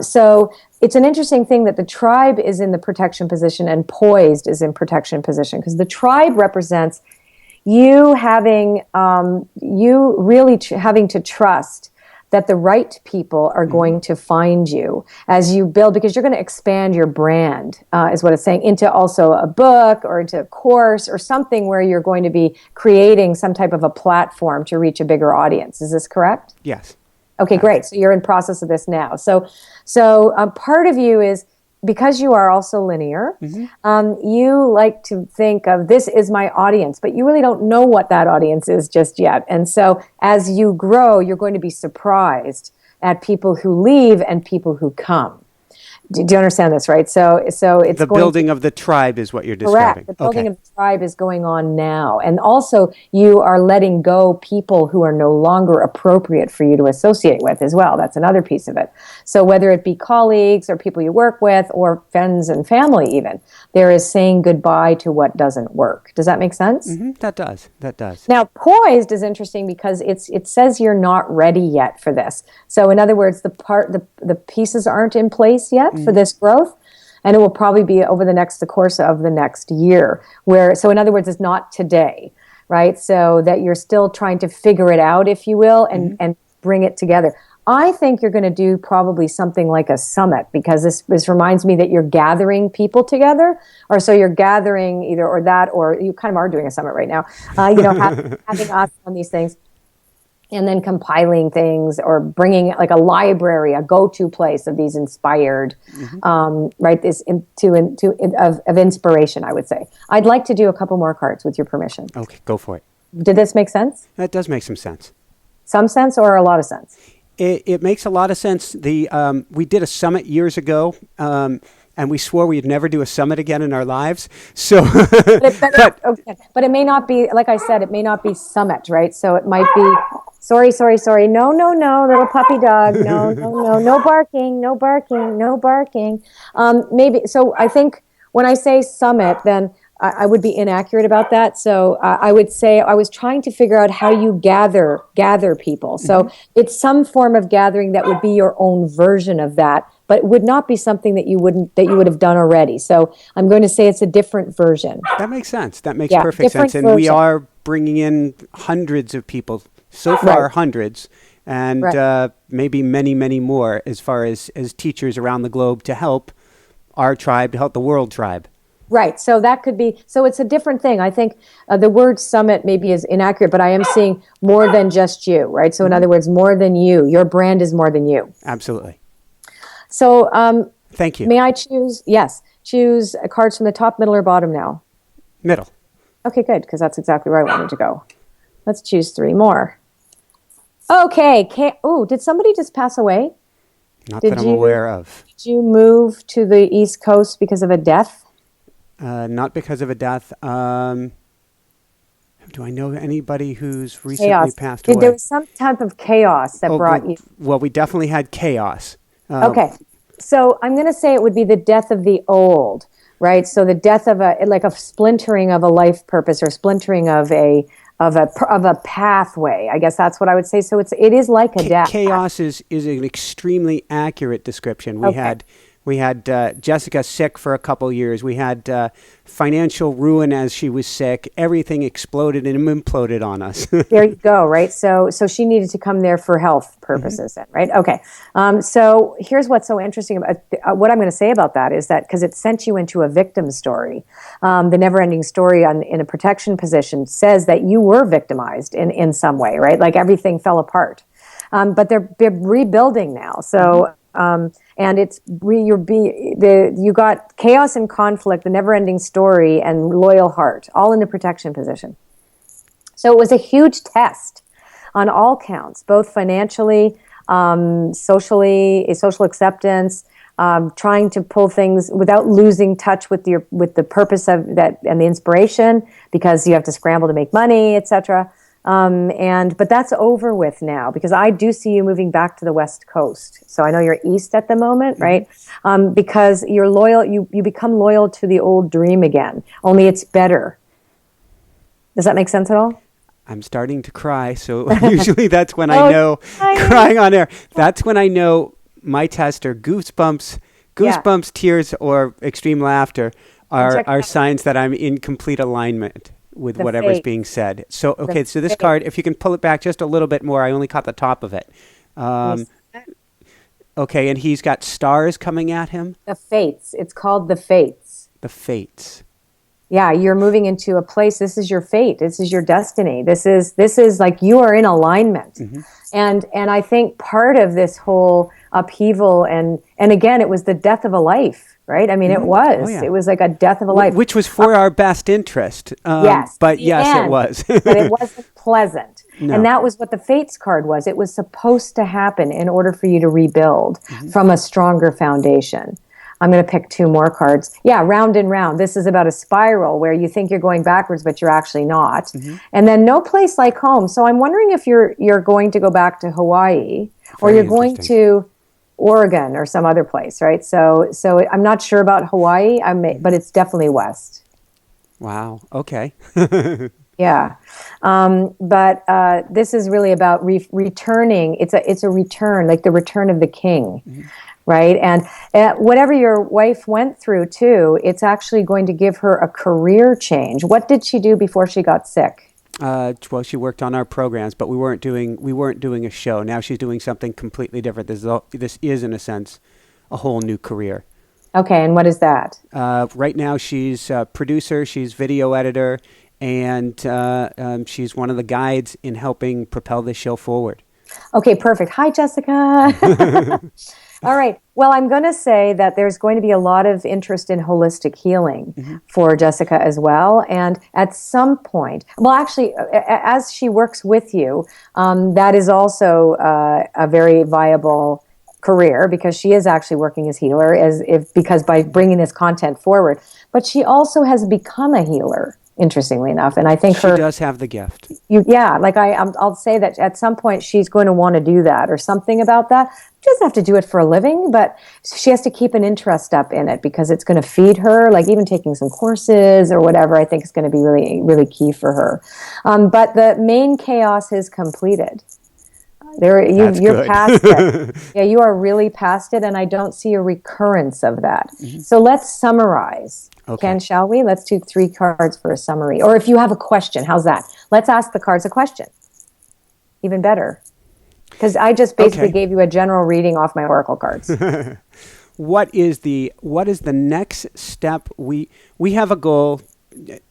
So it's an interesting thing that the tribe is in the protection position and poised is in protection position, because the tribe represents you having, having to trust that the right people are going to find you as you build, because you're going to expand your brand, is what it's saying, into also a book or into a course or something where you're going to be creating some type of a platform to reach a bigger audience. Is this correct? Yes. Okay, great. So you're in process of this now. So part of you is, because you are also linear, you like to think of this is my audience, but you really don't know what that audience is just yet. And so as you grow, you're going to be surprised at people who leave and people who come. Do you understand this, right? So it's the building of the tribe is what you're describing. Correct. The building of the tribe is going on now. And also you are letting go people who are no longer appropriate for you to associate with as well. That's another piece of it. So whether it be colleagues or people you work with or friends and family even, there is saying goodbye to what doesn't work. Does that make sense? That does. Now, poised is interesting because it says you're not ready yet for this. So in other words, the pieces aren't in place yet for this growth. And it will probably be over the course of the next year. So in other words, it's not today, right? So that you're still trying to figure it out, if you will, and bring it together. I think you're going to do probably something like a summit, because this reminds me that you're gathering people together, or so you're gathering either or that, or you kind of are doing a summit right now, having us on these things. And then compiling things or bringing like a library, a go-to place of these inspired, right? Of inspiration, I would say. I'd like to do a couple more cards with your permission. Okay, go for it. Did this make sense? That does make some sense. Some sense or a lot of sense? It makes a lot of sense. We did a summit years ago, and we swore we'd never do a summit again in our lives. So, but it may not be, like I said, it may not be summit, right? So it might be. Sorry. No, little puppy dog. No barking. Maybe. So I think when I say summit, then I would be inaccurate about that. So I would say I was trying to figure out how you gather people. So it's some form of gathering that would be your own version of that, but it would not be something that you would have done already. So I'm going to say it's a different version. That makes sense. That makes perfect sense. And we are bringing in hundreds of people. So far, hundreds, and maybe many, many more as far as teachers around the globe to help our tribe, to help the world tribe. Right. So that could be, so it's a different thing. I think the word summit maybe is inaccurate, but I am seeing more than just you, right? So in other words, more than you. Your brand is more than you. Absolutely. So thank you. May I choose? Yes. Choose cards from the top, middle, or bottom now? Middle. Okay, good, because that's exactly where I wanted to go. Let's choose 3 more. Okay. Did somebody just pass away? Not that I'm aware of. Did you move to the East Coast because of a death? Not because of a death. Do I know anybody who's recently passed away? There was some type of chaos that brought you. Well, we definitely had chaos. Okay. So I'm going to say it would be the death of the old, right? So the death of a splintering of a life purpose, or splintering of a of a pathway. I guess that's what I would say. So it is like a death. Chaos is an extremely accurate description. We had Jessica sick for a couple years. We had financial ruin as she was sick. Everything exploded and imploded on us. There you go, right? So she needed to come there for health purposes, then, right? Okay. So here's what's so interesting about what I'm going to say about that is that because it sent you into a victim story, the never-ending story in a protection position says that you were victimized in some way, right? Like everything fell apart, but they're rebuilding now. So. And you got chaos and conflict, the never-ending story, and loyal heart, all in the protection position. So it was a huge test on all counts, both financially, socially, social acceptance, trying to pull things without losing touch with the purpose of that and the inspiration, because you have to scramble to make money, etc. But that's over with now, because I do see you moving back to the West Coast. So I know you're east at the moment, right? Because you're loyal, you become loyal to the old dream again, only it's better. Does that make sense at all? I'm starting to cry. So usually that's when I know, crying on air, that's when I know my test are goosebumps, tears, or extreme laughter are signs that I'm in complete alignment with whatever's being said. So, okay, so this card, if you can pull it back just a little bit more, I only caught the top of it. Okay, and he's got stars coming at him. The Fates. It's called the Fates. The Fates. Yeah, you're moving into a place. This is your fate. This is your destiny. This is like you are in alignment. And I think part of this whole upheaval and again, it was the death of a life. Right? I mean, it was. Oh, yeah. It was like a death of a life. Which was for our best interest. Yes. But yes, it was. But it wasn't pleasant. No. And that was what the Fates card was. It was supposed to happen in order for you to rebuild from a stronger foundation. I'm going to pick two more cards. Yeah, round and round. This is about a spiral where you think you're going backwards, but you're actually not. And then no place like home. So I'm wondering if you're going to go back to Hawaii or you're going to Oregon or some other place, right? So I'm not sure about Hawaii, but it's definitely west. Wow. Okay. Yeah. But this is really about returning. It's a return, like the return of the king, right? And whatever your wife went through too, it's actually going to give her a career change. What did she do before she got sick? Well, she worked on our programs, but we weren't doing a show. Now she's doing something completely different. This is, in a sense, a whole new career. Okay, and what is that? Right now, she's a producer, she's video editor, and she's one of the guides in helping propel this show forward. Okay, perfect. Hi, Jessica. All right. Well, I'm going to say that there's going to be a lot of interest in holistic healing for Jessica as well. And at some point, well, actually, as she works with you, that is also a very viable career, because she is actually working as healer, because by bringing this content forward. But she also has become a healer, interestingly enough, and I think she does have the gift. I'll say that at some point she's going to want to do that or something about that. She doesn't have to do it for a living, but she has to keep an interest up in it because it's going to feed her. Like even taking some courses or whatever, I think is going to be really, really key for her. But the main chaos is completed. You're past it. Yeah, you are really past it, and I don't see a recurrence of that. So let's summarize. Okay. Shall we? Let's do 3 cards for a summary. Or if you have a question, how's that? Let's ask the cards a question. Even better. Because I just basically gave you a general reading off my oracle cards. What is the next step? We have a goal.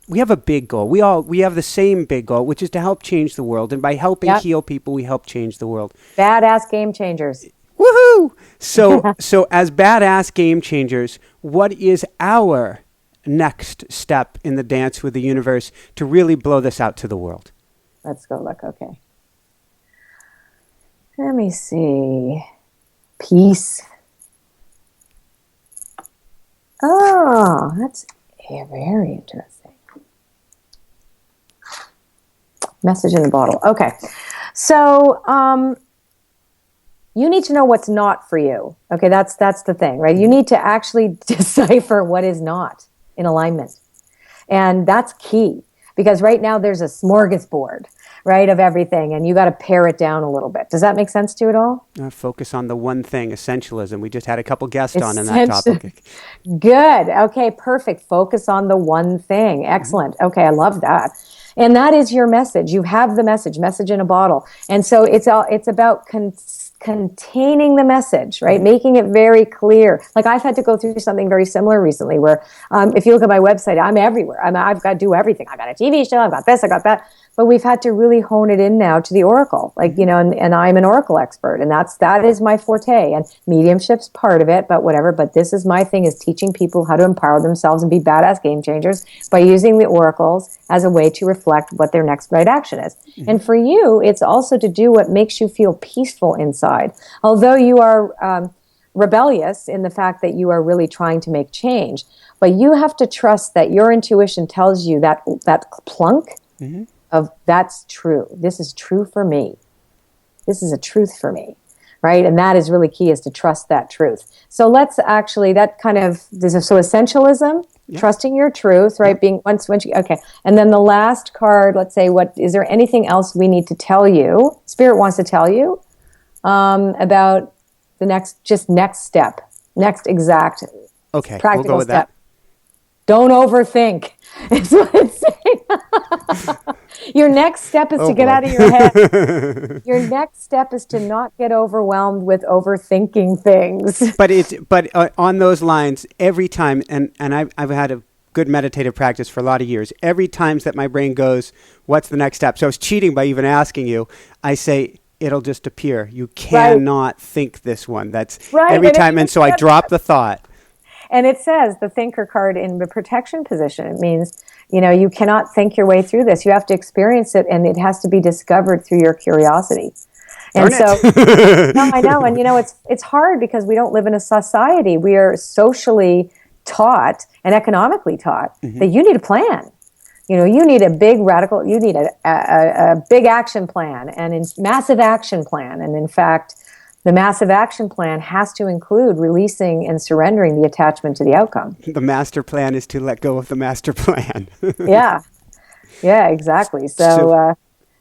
We have a big goal. We have the same big goal, which is to help change the world. And by helping heal people, we help change the world. Badass game changers. Woohoo! So as badass game changers, what is our next step in the dance with the universe to really blow this out to the world? Let's go look. Okay. Let me see. Peace. Oh, that's very interesting. Message in the bottle. Okay. So, you need to know what's not for you. Okay, that's the thing, right? You need to actually decipher what is not in alignment. And that's key. because right now there's a smorgasbord, right, of everything, and you got to pare it down a little bit. Does that make sense to you at all? Focus on the one thing, essentialism. We just had a couple guests on in that topic. Good. Okay, perfect. Focus on the one thing. Excellent. Okay, I love that. And that is your message. You have the message in a bottle. And so it's about containing the message, right? Making it very clear. Like I've had to go through something very similar recently where if you look at my website, I'm everywhere. I've got to do everything. I've got a TV show, I've got this, I got that. But we've had to really hone it in now to the oracle, like, you know, and I'm an oracle expert, and that is my forte, and mediumship's part of it, but whatever. But this is my thing, is teaching people how to empower themselves and be badass game changers by using the oracles as a way to reflect what their next right action is. And for you, it's also to do what makes you feel peaceful inside. Although you are rebellious in the fact that you are really trying to make change, but you have to trust that your intuition tells you that plunk of that's true. This is true for me. This is a truth for me, right? And that is really key, is to trust that truth. So let's actually, that kind of, so essentialism, trusting your truth, right? Being once you, okay. And then the last card, let's say, what, is there anything else we need to tell you? Spirit wants to tell you about the next step, next exact practical we'll go with step. that. Don't overthink. Is what it's saying. Your next step is to get out of your head. Your next step is to not get overwhelmed with overthinking things. But on those lines, every time, and I've had a good meditative practice for a lot of years. Every time that my brain goes, "What's the next step?" So I was cheating by even asking you. I say, it'll just appear. You cannot think this one. That's every time, and so I drop the thought. And it says, the thinker card in the protection position. It means, you know, you cannot think your way through this. You have to experience it, and it has to be discovered through your curiosity. And no, I know. And, you know, it's hard because we don't live in a society. We are socially taught and economically taught that you need a plan. You know, you need a big radical, you need a big action plan and a massive action plan. And in fact, the massive action plan has to include releasing and surrendering the attachment to the outcome. The master plan is to let go of the master plan. Yeah, exactly. So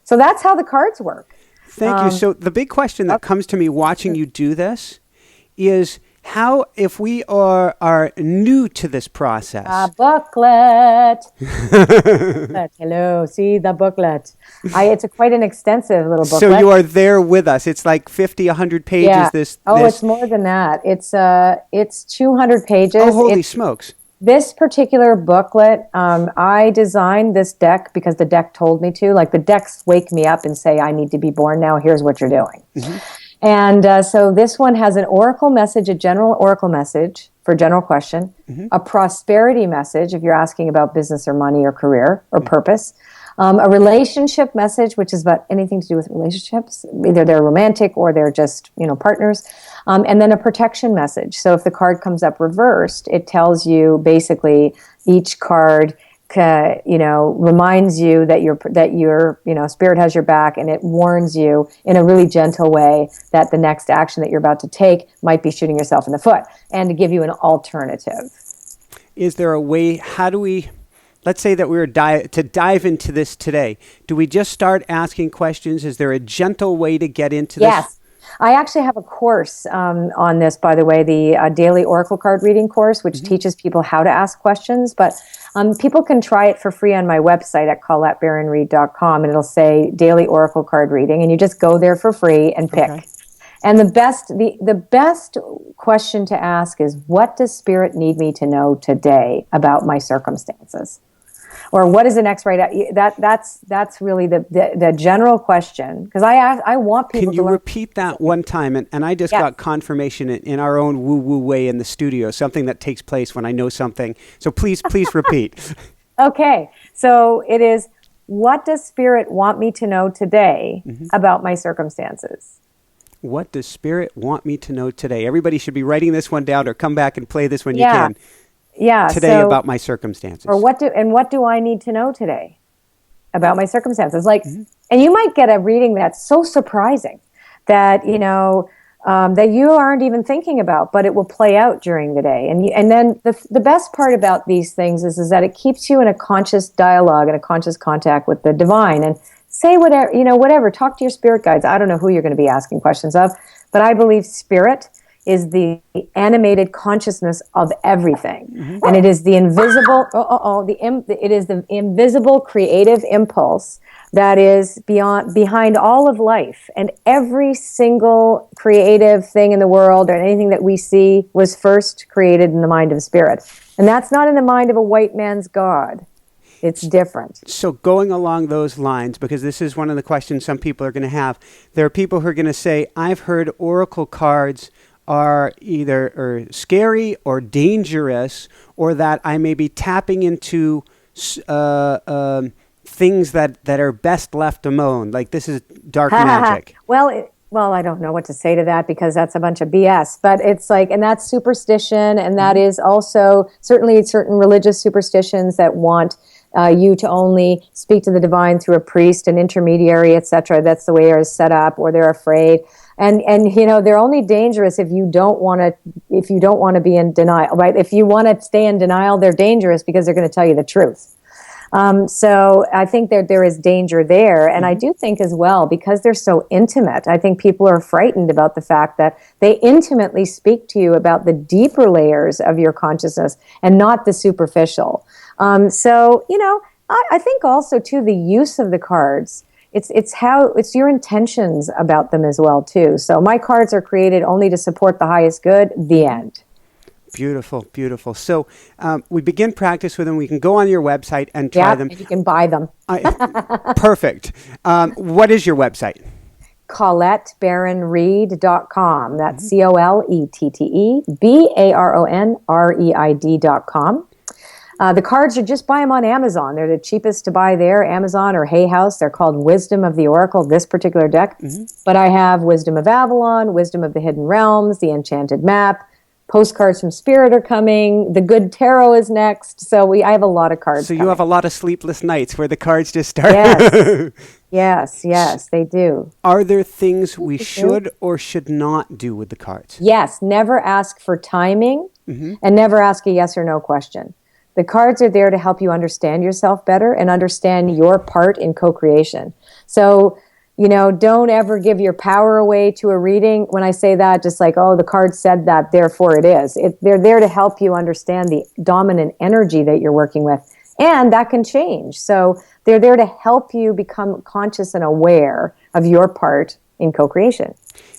that's how the cards work. Thank you. So the big question that comes to me watching you do this is, how, if we are new to this process? A booklet. Hello, see the booklet. It's quite an extensive little booklet. So you are there with us. It's like 50, 100 pages. Yeah. It's more than that. It's 200 pages. Oh, holy smokes. This particular booklet, I designed this deck because the deck told me to. Like, the decks wake me up and say, I need to be born now. Here's what you're doing. And so this one has an oracle message, a general oracle message for general question, a prosperity message if you're asking about business or money or career or purpose, a relationship message, which is about anything to do with relationships, either they're romantic or they're just, you know, partners, and then a protection message. So if the card comes up reversed, it tells you basically each card reminds you that your spirit has your back, and it warns you in a really gentle way that the next action that you're about to take might be shooting yourself in the foot, and to give you an alternative. Is there a way? How do we? Let's say that we were to dive into this today. Do we just start asking questions? Is there a gentle way to get into this? Yes. I actually have a course on this, by the way, the daily oracle card reading course, which teaches people how to ask questions. But people can try it for free on my website at ColetteBaron-Reid.com, and it'll say daily oracle card reading, and you just go there for free and pick. Okay. And the best question to ask is, what does Spirit need me to know today about my circumstances? Or what is the next right? That's really the general question, because I want people to learn. Can you repeat that one time? And I just got confirmation in our own woo-woo way in the studio, something that takes place when I know something. So please repeat. Okay. So it is, what does Spirit want me to know today about my circumstances? What does Spirit want me to know today? Everybody should be writing this one down, or come back and play this when you can. Yeah. Today about my circumstances. Or what do I need to know today about my circumstances? Like, and you might get a reading that's so surprising that, you know, that you aren't even thinking about, but it will play out during the day. And then the best part about these things is that it keeps you in a conscious dialogue and a conscious contact with the divine. And say whatever, whatever, talk to your spirit guides. I don't know who you're going to be asking questions of, but I believe spirit is the animated consciousness of everything. Mm-hmm. And it is the invisible, it is the invisible creative impulse that is behind all of life. And every single creative thing in the world or anything that we see was first created in the mind of spirit. And that's not in the mind of a white man's God. It's different. So going along those lines, because this is one of the questions some people are going to have, there are people who are going to say, I've heard oracle cards are either scary or dangerous, or that I may be tapping into things that are best left alone. Like this is dark magic. Well, I don't know what to say to that because that's a bunch of BS. But it's like, and that's superstition, and that is also certainly certain religious superstitions that want you to only speak to the divine through a priest, an intermediary, etc. That's the way it is set up, or they're afraid. And they're only dangerous if you don't want to be in denial, right? If you want to stay in denial, they're dangerous because they're going to tell you the truth. So I think there is danger there. And I do think as well, because they're so intimate, I think people are frightened about the fact that they intimately speak to you about the deeper layers of your consciousness and not the superficial. I think also too, the use of the cards, it's your intentions about them as well too. So my cards are created only to support the highest good, the end. Beautiful, beautiful. So we begin practice with them. We can go on your website and try them. And you can buy them. Perfect. What is your website? ColetteBaron-Reid.com. That's ColetteBaron-Reid.com. The cards are just buy them on Amazon. They're the cheapest to buy there, Amazon or Hay House. They're called Wisdom of the Oracle, this particular deck. Mm-hmm. But I have Wisdom of Avalon, Wisdom of the Hidden Realms, the Enchanted Map, Postcards from Spirit are coming, the Good Tarot is next. So I have a lot of cards. So you have a lot of sleepless nights where the cards just start. Yes, they do. Are there things we should or should not do with the cards? Yes, never ask for timing and never ask a yes or no question. The cards are there to help you understand yourself better and understand your part in co-creation. So, don't ever give your power away to a reading. When I say that, just like, the card said that, therefore it is. They're there to help you understand the dominant energy that you're working with. And that can change. So they're there to help you become conscious and aware of your part in co-creation.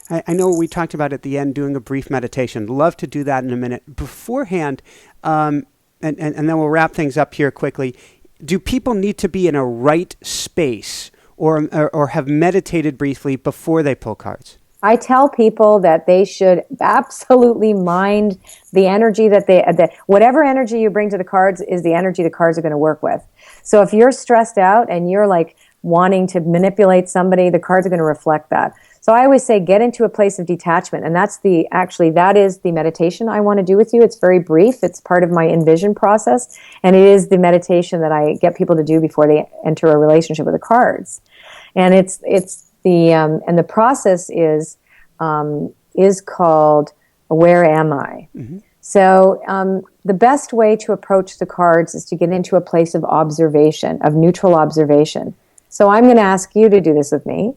I know we talked about at the end doing a brief meditation. Love to do that in a minute. Beforehand, and then we'll wrap things up here quickly. Do people need to be in a right space or have meditated briefly before they pull cards? I tell people that they should absolutely mind the energy that whatever energy you bring to the cards is the energy the cards are going to work with. So if you're stressed out and you're like wanting to manipulate somebody, the cards are going to reflect that. So I always say get into a place of detachment, and that is the meditation I want to do with you. It's very brief. It's part of my envision process, and it is the meditation that I get people to do before they enter a relationship with the cards. And the process is called Where Am I? Mm-hmm. So the best way to approach the cards is to get into a place of observation, of neutral observation. So I'm going to ask you to do this with me.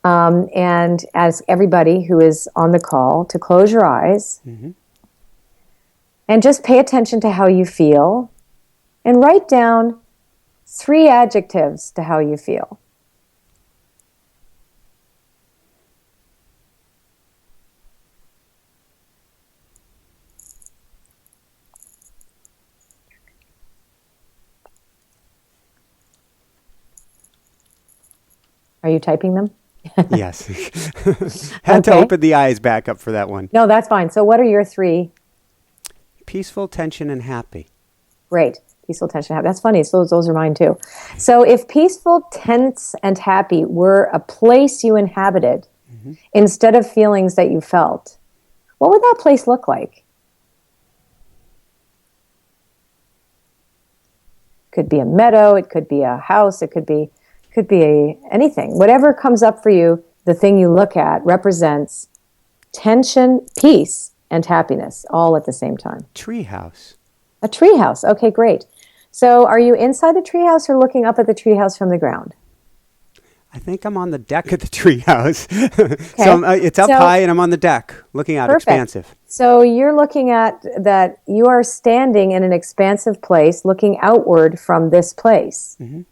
And ask everybody who is on the call to close your eyes and just pay attention to how you feel and write down 3 adjectives to how you feel. Are you typing them? Yes. Had to open the eyes back up for that one. No, that's fine. So what are your 3? Peaceful, tension, and happy. Great. Peaceful, tension, happy. That's funny. So those are mine too. So if peaceful, tense, and happy were a place you inhabited instead of feelings that you felt, what would that place look like? Could be a meadow. It could be a house. It could be anything. Whatever comes up for you, the thing you look at represents tension, peace, and happiness all at the same time. Treehouse. A treehouse. Okay, great. So are you inside the treehouse or looking up at the treehouse from the ground? I think I'm on the deck of the treehouse. Okay. So it's up high and I'm on the deck looking out, Perfect. expansive. So you're looking at that you are standing in an expansive place looking outward from this place. Mm-hmm.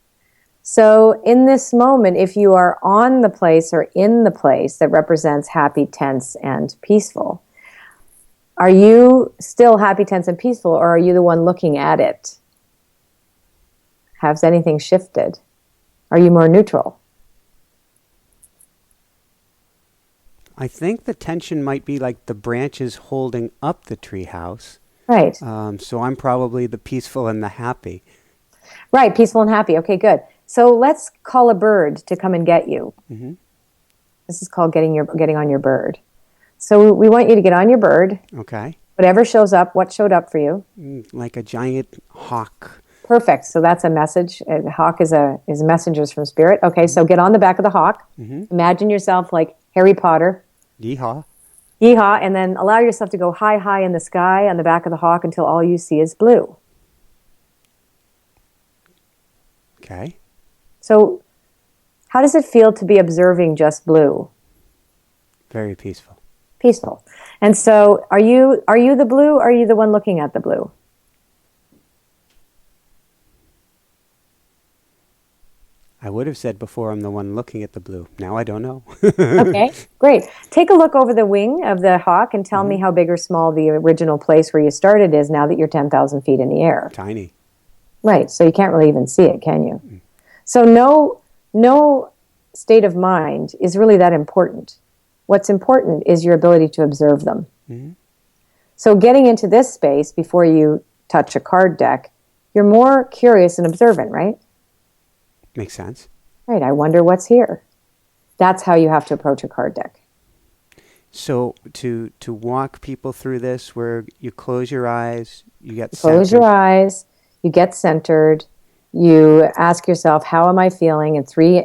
So in this moment, if you are on the place or in the place that represents happy, tense, and peaceful, are you still happy, tense, and peaceful, or are you the one looking at it? Has anything shifted? Are you more neutral? I think the tension might be like the branches holding up the treehouse. Right. So I'm probably the peaceful and the happy. Right, peaceful and happy. Okay, good. So let's call a bird to come and get you. Mm-hmm. This is called getting on your bird. So we want you to get on your bird. Okay. Whatever shows up, what showed up for you? Like a giant hawk. Perfect. So that's a message. A hawk is messengers from spirit. Okay, so get on the back of the hawk. Mm-hmm. Imagine yourself like Harry Potter. Yeehaw. Yeehaw, and then allow yourself to go high, high in the sky on the back of the hawk until all you see is blue. Okay. So how does it feel to be observing just blue? Very peaceful. Peaceful. And so are you the blue, or are you the one looking at the blue? I would have said before I'm the one looking at the blue. Now I don't know. Okay, great. Take a look over the wing of the hawk and tell me how big or small the original place where you started is now that you're 10,000 feet in the air. Tiny. Right, so you can't really even see it, can you? So no state of mind is really that important. What's important is your ability to observe them. Mm-hmm. So getting into this space before you touch a card deck, you're more curious and observant, right? Makes sense. Right, I wonder what's here. That's how you have to approach a card deck. So to walk people through this, where you close your eyes, you get Close your eyes, you get centered, you ask yourself, how am I feeling? And three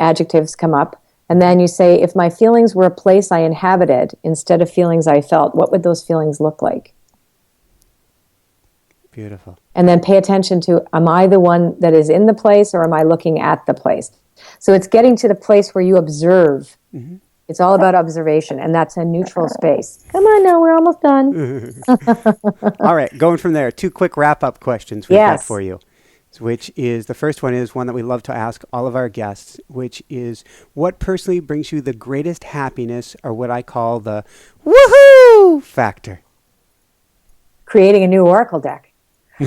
adjectives come up. And then you say, if my feelings were a place I inhabited instead of feelings I felt, what would those feelings look like? Beautiful. And then pay attention to, am I the one that is in the place, or am I looking at the place? So it's getting to the place where you observe. Mm-hmm. It's all about observation, and that's a neutral space. Come on now, we're almost done. All right, going from there, 2 quick wrap-up questions we've got for you. Which is, the first one is one that we love to ask all of our guests, which is, what personally brings you the greatest happiness, or what I call the woohoo factor? Creating a new Oracle deck.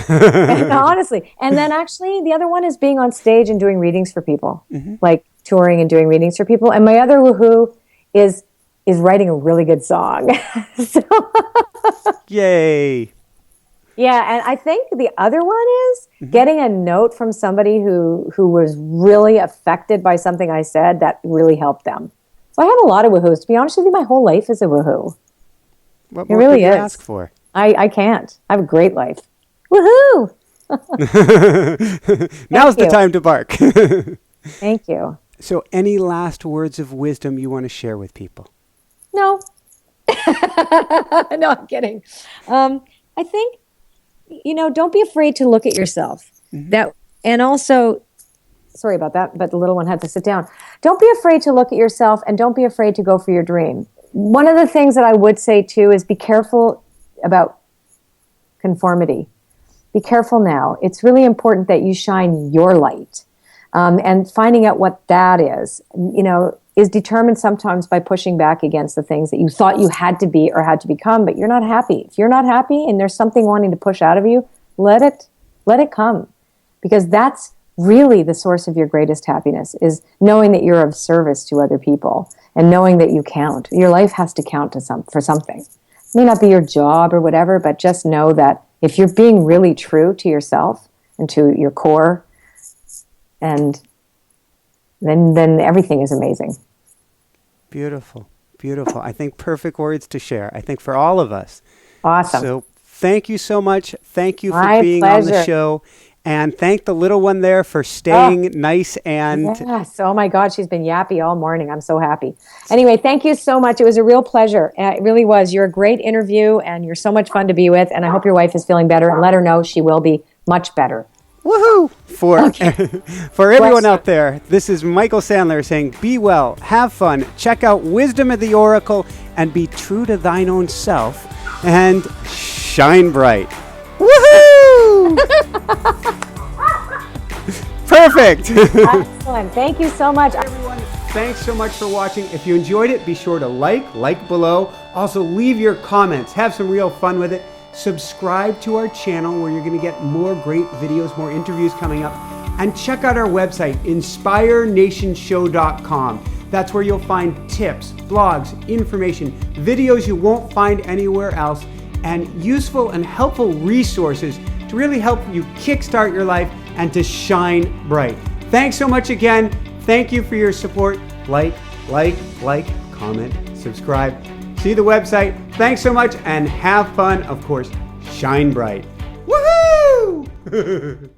Honestly. And then actually the other one is being on stage and doing readings for people, like touring and doing readings for people. And my other woohoo is writing a really good song. Yay. Yeah, and I think the other one is getting a note from somebody who was really affected by something I said that really helped them. So I have a lot of woohoos. To be honest with you, my whole life is a woohoo. What more could you ask for? I can't. I have a great life. Woohoo! Now's the time to bark. Thank you. So any last words of wisdom you want to share with people? No. No, I'm kidding. I think, don't be afraid to look at yourself. And also, sorry about that, but the little one had to sit down. Don't be afraid to look at yourself, and don't be afraid to go for your dream. One of the things that I would say too is be careful about conformity. Be careful now. It's really important that you shine your light. And finding out what that is determined sometimes by pushing back against the things that you thought you had to be or had to become, but you're not happy. If you're not happy and there's something wanting to push out of you, let it come. Because that's really the source of your greatest happiness, is knowing that you're of service to other people and knowing that you count. Your life has to count for something. It may not be your job or whatever, but just know that if you're being really true to yourself and to your core, and then everything is amazing. Beautiful. Beautiful. I think perfect words to share. I think for all of us. Awesome. So thank you so much. Thank you for My being pleasure. on the show. And thank the little one there for staying nice and... Yes. Oh my God, she's been yappy all morning. I'm so happy. Anyway, thank you so much. It was a real pleasure. It really was. You're a great interview and you're so much fun to be with. And I hope your wife is feeling better, and let her know she will be much better. Woohoo! For everyone out there, this is Michael Sandler saying, be well, have fun, check out Wisdom of the Oracle, and be true to thine own self, and shine bright. Woohoo! Perfect! Excellent. Thank you so much. Everyone, thanks so much for watching. If you enjoyed it, be sure to like below. Also, leave your comments. Have some real fun with it. Subscribe to our channel where you're going to get more great videos, more interviews coming up. And check out our website, inspiranationshow.com. That's where you'll find tips, blogs, information, videos you won't find anywhere else, and useful and helpful resources to really help you kickstart your life and to shine bright. Thanks so much again. Thank you for your support. Like, comment, subscribe. See the website. Thanks so much and have fun. Of course, shine bright. Woohoo!